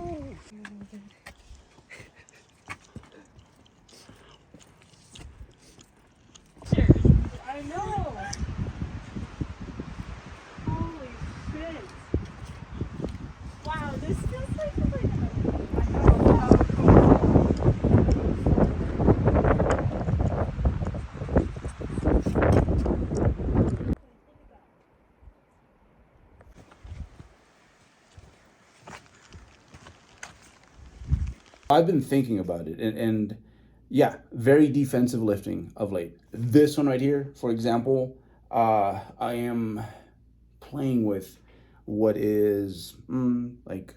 I know. Holy shit. Wow, this feels like I know how cool. I've been thinking about it, and yeah, very defensive lifting of late. This one right here, for example, I am playing with what is like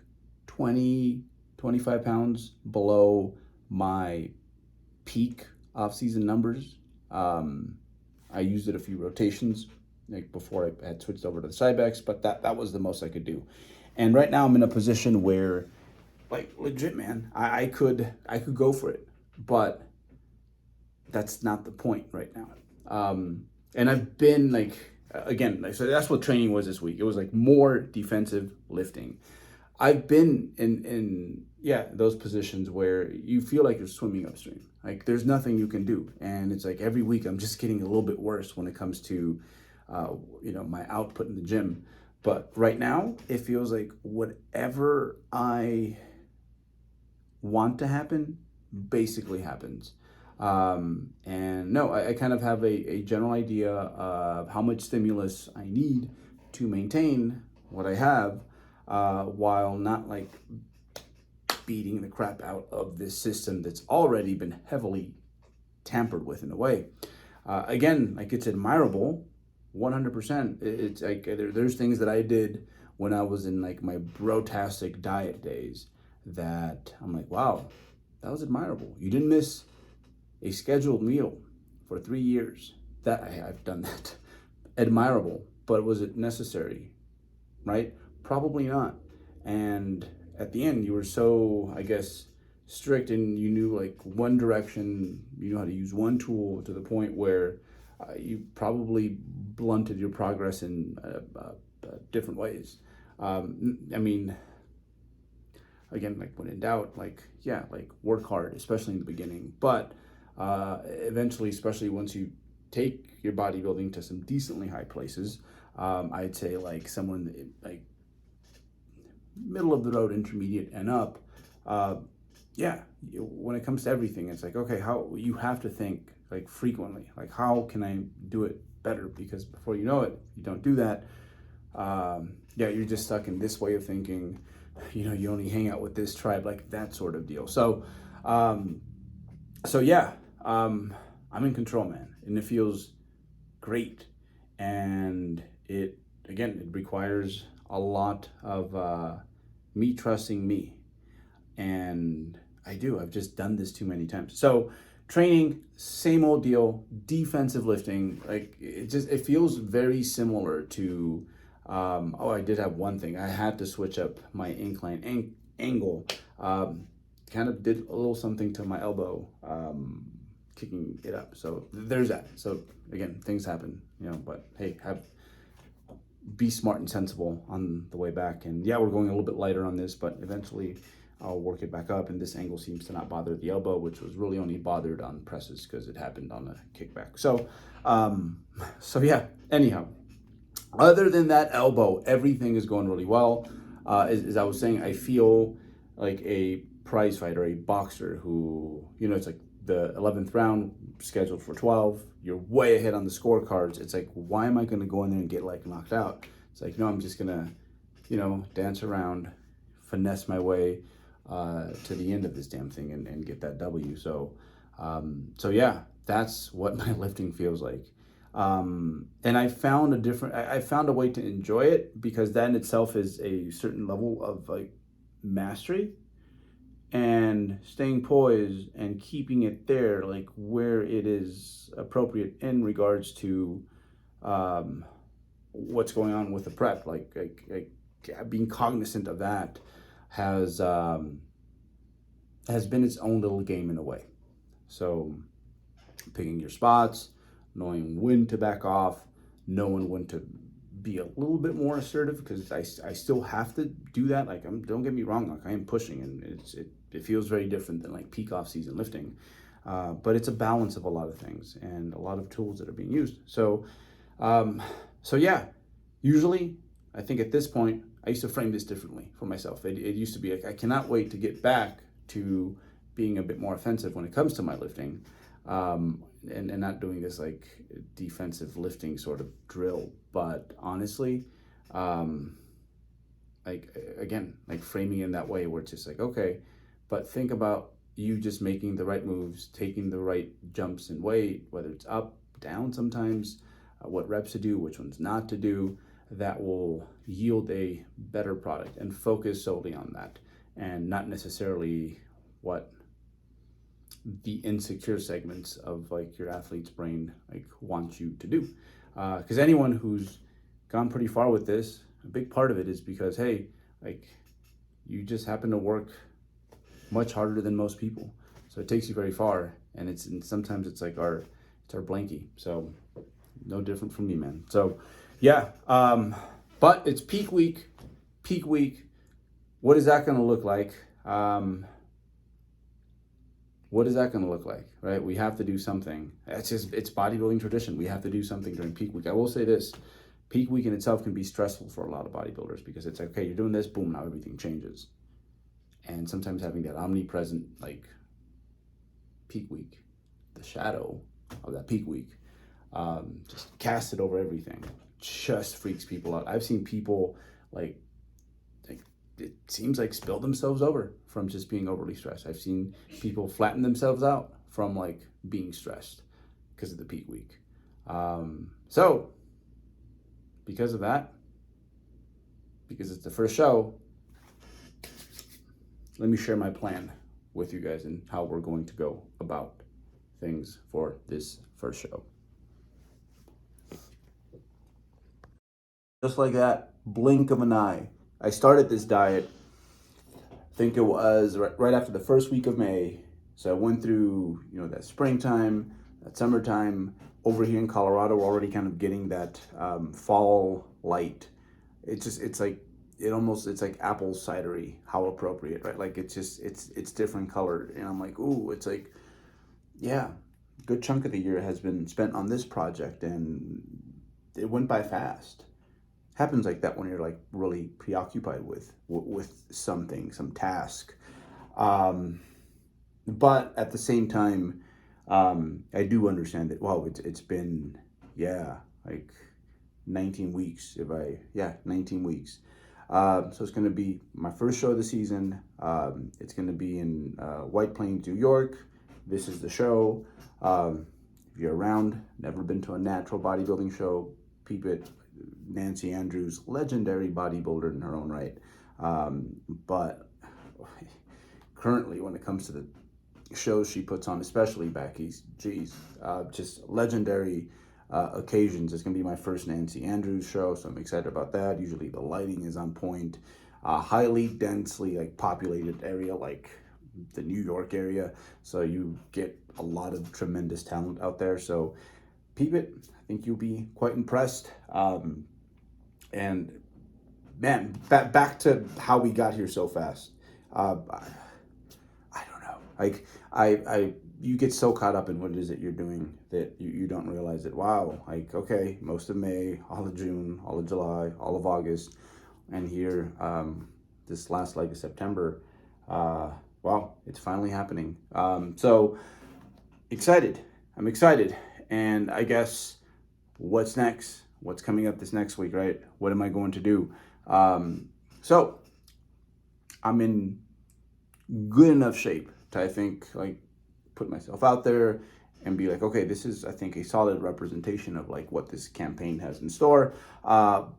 20, 25 pounds below my peak off-season numbers. Um, I used it a few rotations like before I had switched over to the Cybex, but that was the most I could do. And right now I'm in a position where, like, legit, man, I could go for it, but that's not the point right now. And I've been like, again, like, so that's what training was this week. It was like more defensive lifting. I've been in yeah, those positions where you feel like you're swimming upstream. Like there's nothing you can do, and it's like every week I'm just getting a little bit worse when it comes to, my output in the gym. But right now it feels like whatever I want to happen basically happens. And no, I kind of have a general idea of how much stimulus I need to maintain what I have, while not like beating the crap out of this system that's already been heavily tampered with in a way. Again, like it's admirable, 100%. It's like there's things that I did when I was in like my brotastic diet days that I'm like, wow, that was admirable. You didn't miss a scheduled meal for 3 years. I've done that. Admirable, but was it necessary? Right? Probably not. And at the end, you were so, I guess, strict, and you knew like one direction, you know how to use one tool to the point where you probably blunted your progress in different ways. I mean, again, like when in doubt, like, yeah, like work hard, especially in the beginning. But eventually, especially once you take your bodybuilding to some decently high places, I'd say like someone like middle of the road, intermediate, and up. Yeah, when it comes to everything, it's like, okay, how you have to think like frequently, like how can I do it better? Because before you know it, you don't do that. Yeah, you're just stuck in this way of thinking. You only hang out with this tribe, like that sort of deal. Um, so yeah, I'm in control, man, and it feels great. And it requires a lot of me trusting me, and I've just done this too many times. So training, same old deal. Defensive lifting, like it feels very similar to. Oh, I did have one thing. I had to switch up my incline angle. Kind of did a little something to my elbow, kicking it up. So there's that. So again, things happen, but hey, be smart and sensible on the way back. And yeah, we're going a little bit lighter on this, but eventually I'll work it back up. And this angle seems to not bother the elbow, which was really only bothered on presses because it happened on the kickback. So yeah, anyhow, other than that elbow, everything is going really well. As I was saying, I feel like a prize fighter, a boxer who, it's like the 11th round scheduled for 12. You're way ahead on the scorecards. It's like, why am I going to go in there and get like knocked out? It's like, no, I'm just going to, dance around, finesse my way to the end of this damn thing and get that W. So yeah, that's what my lifting feels like. And I found I found a way to enjoy it, because that in itself is a certain level of like mastery, and staying poised and keeping it there, like where it is appropriate in regards to what's going on with the prep, like being cognizant of that has been its own little game in a way. So picking your spots, knowing when to back off, knowing when to be a little bit more assertive because I still have to do that. Like, don't get me wrong, like I am pushing, and it feels very different than like peak off season lifting. But it's a balance of a lot of things and a lot of tools that are being used. So yeah, usually I think at this point I used to frame this differently for myself. It used to be like, I cannot wait to get back to being a bit more offensive when it comes to my lifting, and not doing this like defensive lifting sort of drill. But honestly, like again, like framing in that way where it's just like, okay, but think about you just making the right moves, taking the right jumps in weight, whether it's up, down sometimes, what reps to do, which ones not to do, that will yield a better product, and focus solely on that and not necessarily what the insecure segments of like your athlete's brain like want you to do. Because anyone who's gone pretty far with this, a big part of it is because, hey, like you just happen to work much harder than most people, so it takes you very far. And sometimes it's like our blankie. So no different from me, man. So yeah, but it's peak week. What is that going to look like? What is that going to look like, right? We have to do something. It's bodybuilding tradition. We have to do something during peak week. I will say this, peak week in itself can be stressful for a lot of bodybuilders because it's like, okay, you're doing this, boom, now everything changes. And sometimes having that omnipresent, like, peak week, the shadow of that peak week, just cast it over everything, just freaks people out. I've seen people, like it seems like spill themselves over from just being overly stressed. I've seen people flatten themselves out from, like, being stressed because of the peak week. So, because of that, because it's the first show, let me share my plan with you guys and how we're going to go about things for this first show. Just like that, blink of an eye, I started this diet, I think it was right after the first week of May. So I went through, that springtime, that summertime. Over here in Colorado, we're already kind of getting that fall light. It's like apple cidery, how appropriate, right? Like it's different color. And I'm like, ooh, it's like, yeah, a good chunk of the year has been spent on this project, and it went by fast. Happens like that when you're like really preoccupied with something, some task. But at the same time, I do understand that, wow, it's been, like 19 weeks, 19 weeks. So it's going to be my first show of the season. It's going to be in White Plains, New York. This is the show. If you're around, never been to a natural bodybuilding show, peep it. Nancy Andrews, legendary bodybuilder in her own right. But currently, when it comes to the shows she puts on, especially back east, just legendary occasions. It's going to be my first Nancy Andrews show, so I'm excited about that. Usually the lighting is on point. Highly densely like populated area, like the New York area. So you get a lot of tremendous talent out there. So peep it. I think you'll be quite impressed. And man, back to how we got here so fast. I don't know. Like you get so caught up in what it is that you're doing that you don't realize that, wow, like, okay, most of May, all of June, all of July, all of August, and here, this last leg of September, wow, it's finally happening. So excited. I'm excited. And I guess what's next? What's coming up this next week, right? What am I going to do? So I'm in good enough shape to, I think, like, put myself out there and be like, okay, this is, I think, a solid representation of like what this campaign has in store. I'm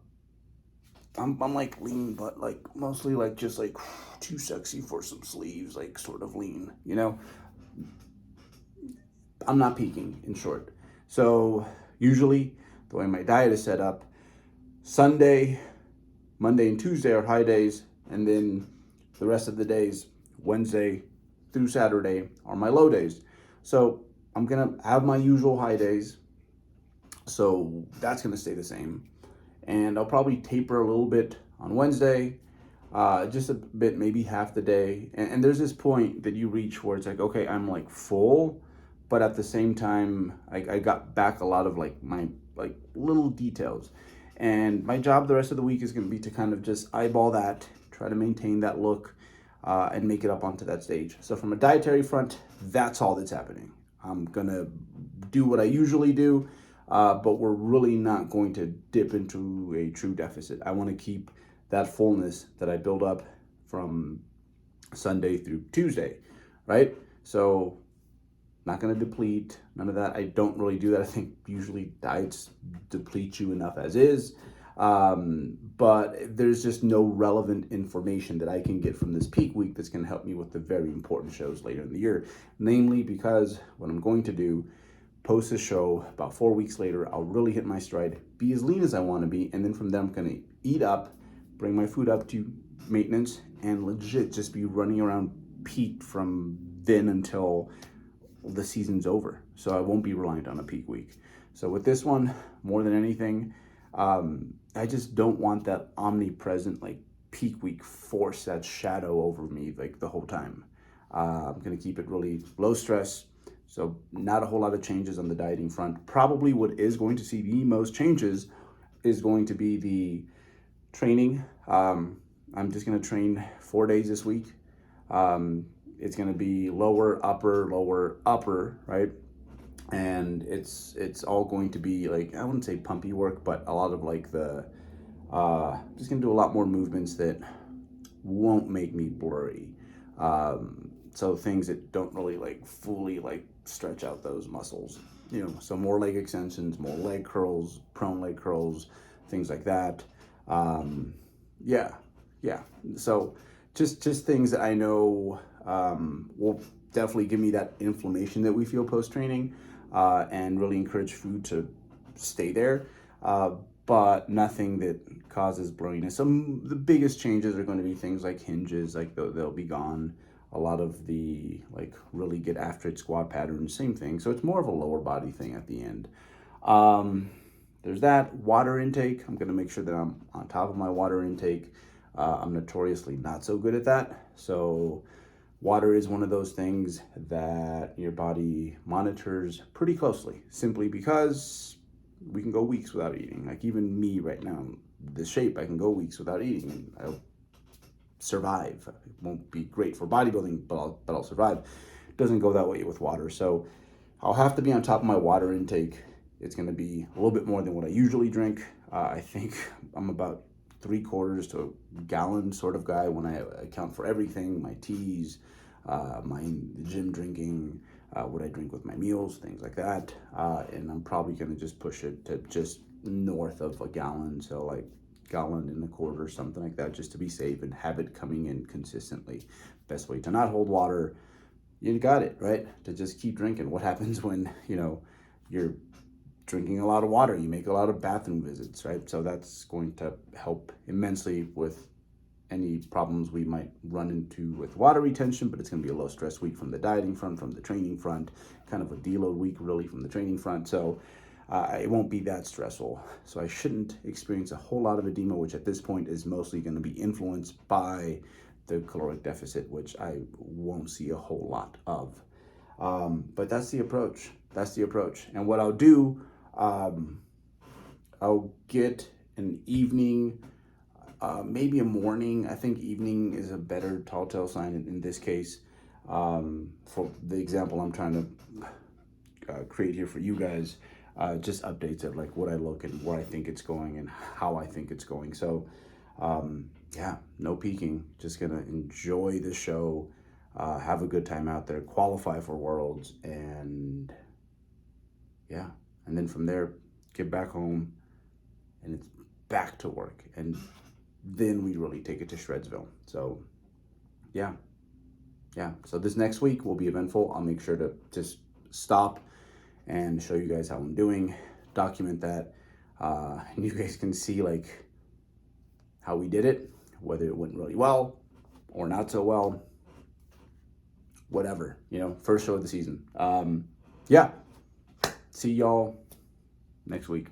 like lean, but like mostly like just like too sexy for some sleeves, like sort of lean, I'm not peaking, in short. So usually the way my diet is set up, Sunday, Monday, and Tuesday are high days, and then the rest of the days, Wednesday through Saturday, are my low days. So I'm gonna have my usual high days, so that's gonna stay the same. and I'll probably taper a little bit on Wednesday, just a bit, maybe half the day. And there's this point that you reach where it's like, okay, I'm like full, but at the same time, I got back a lot of like my like little details. And my job the rest of the week is going to be to kind of just eyeball that, try to maintain that look, and make it up onto that stage. So from a dietary front, that's all that's happening. I'm gonna do what I usually do, but we're really not going to dip into a true deficit. I want to keep that fullness that I build up from Sunday through Tuesday, right? So not going to deplete, none of that. I don't really do that. I think usually diets deplete you enough as is. But there's just no relevant information that I can get from this peak week that's going to help me with the very important shows later in the year. Namely, because what I'm going to do, post a show about 4 weeks later, I'll really hit my stride, be as lean as I want to be, and then from there I'm going to eat up, bring my food up to maintenance, and legit just be running around peak from then until the season's over. So I won't be reliant on a peak week. So with this one, more than anything, I just don't want that omnipresent like peak week force, that shadow over me like the whole time. I'm gonna keep it really low stress. So not a whole lot of changes on the dieting front. Probably what is going to see the most changes is going to be the training. I'm just gonna train 4 days this week. It's gonna be lower, upper, right? And it's all going to be like, I wouldn't say pumpy work, but a lot of like the, just gonna do a lot more movements that won't make me blurry. So things that don't really like fully like stretch out those muscles, you know, so more leg extensions, more leg curls, prone leg curls, things like that. Yeah. So just things that I know will definitely give me that inflammation that we feel post-training, and really encourage food to stay there, but nothing that causes blurriness. The biggest changes are going to be things like hinges, like they'll be gone. A lot of the like really get after it squat patterns, same thing. So it's more of a lower body thing at the end. There's that. Water intake, I'm going to make sure that I'm on top of my water intake. I'm notoriously not so good at that. So water is one of those things that your body monitors pretty closely, simply because we can go weeks without eating. Like even me right now, the shape, I can go weeks without eating and I'll survive. It won't be great for bodybuilding, but I'll survive. It doesn't go that way with water. So I'll have to be on top of my water intake. It's going to be a little bit more than what I usually drink. I think I'm about 3/4 to a gallon sort of guy when I account for everything, my teas, my gym drinking, what I drink with my meals, things like that. And I'm probably going to just push it to just north of a gallon. So like 1.25 gallons, something like that, just to be safe and have it coming in consistently. Best way to not hold water, you got it, right? To just keep drinking. What happens when, you know, you're drinking a lot of water? You make a lot of bathroom visits, right? So that's going to help immensely with any problems we might run into with water retention, but it's going to be a low stress week from the dieting front, from the training front, kind of a deload week really from the training front. So it won't be that stressful. So I shouldn't experience a whole lot of edema, which at this point is mostly going to be influenced by the caloric deficit, which I won't see a whole lot of. But that's the approach. And what I'll do, I'll get an evening, maybe a morning. I think evening is a better telltale sign in this case. For the example I'm trying to create here for you guys, just updates of like what I look and where I think it's going and how I think it's going. So yeah, no peaking, just gonna enjoy the show, have a good time out there, qualify for Worlds, and yeah, and then from there get back home and it's back to work, and then we really take it to Shredsville. So yeah, so this next week will be eventful. I'll make sure to just stop and show you guys how I'm doing, document that, and you guys can see like how we did it, whether it went really well or not so well, whatever, you know, first show of the season. Yeah, see y'all next week.